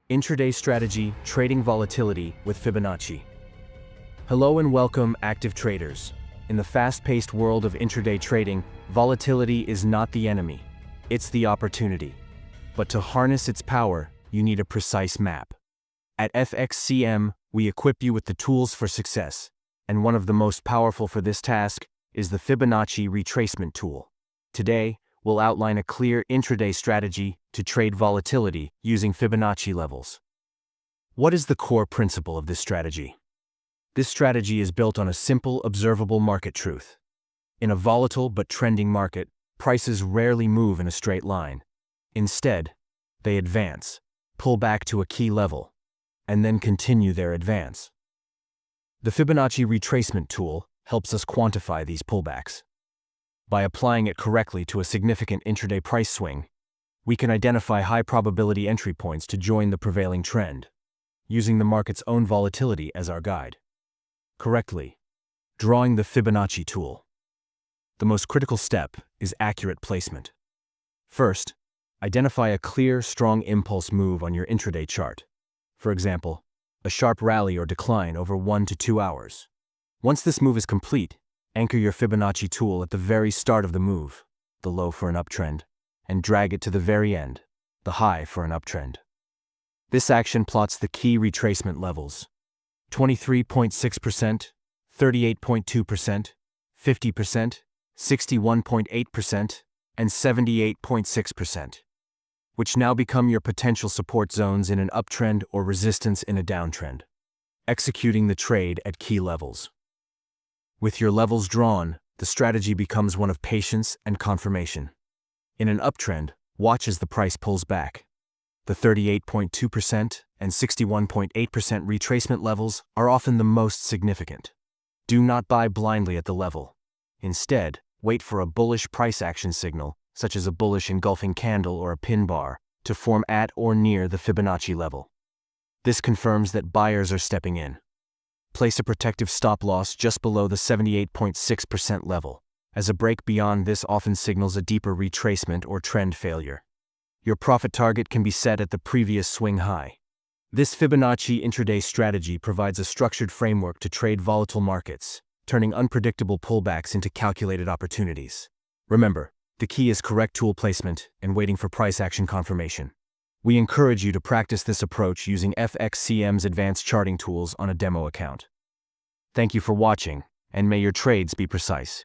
Intraday Strategy, Trading Volatility with Fibonacci. Hello and welcome, active traders. In the fast-paced world of intraday trading, volatility is not the enemy. It's the opportunity. But to harness its power, you need a precise map. At FXCM, we equip you with the tools for success, and one of the most powerful for this task is the Fibonacci retracement tool. Today, we'll outline a clear intraday strategy to trade volatility using Fibonacci levels. What is the core principle of this strategy? This strategy is built on a simple, observable market truth. In a volatile but trending market, prices rarely move in a straight line. Instead, they advance, pull back to a key level, and then continue their advance. The Fibonacci retracement tool helps us quantify these pullbacks. By applying it correctly to a significant intraday price swing, we can identify high-probability entry points to join the prevailing trend, using the market's own volatility as our guide. Correctly, drawing the Fibonacci tool. The most critical step is accurate placement. First, identify a clear, strong impulse move on your intraday chart. For example, a sharp rally or decline over 1 to 2 hours. Once this move is complete, anchor your Fibonacci tool at the very start of the move, the low for an uptrend, and drag it to the very end, the high for an uptrend. This action plots the key retracement levels: 23.6%, 38.2%, 50%, 61.8%, and 78.6%, which now become your potential support zones in an uptrend or resistance in a downtrend, executing the trade at key levels. With your levels drawn, the strategy becomes one of patience and confirmation. In an uptrend, watch as the price pulls back. The 38.2% and 61.8% retracement levels are often the most significant. Do not buy blindly at the level. Instead, wait for a bullish price action signal, such as a bullish engulfing candle or a pin bar, to form at or near the Fibonacci level. This confirms that buyers are stepping in. Place a protective stop loss just below the 78.6% level, as a break beyond this often signals a deeper retracement or trend failure. Your profit target can be set at the previous swing high. This Fibonacci intraday strategy provides a structured framework to trade volatile markets, turning unpredictable pullbacks into calculated opportunities. Remember, the key is correct tool placement and waiting for price action confirmation. We encourage you to practice this approach using FXCM's advanced charting tools on a demo account. Thank you for watching, and may your trades be precise.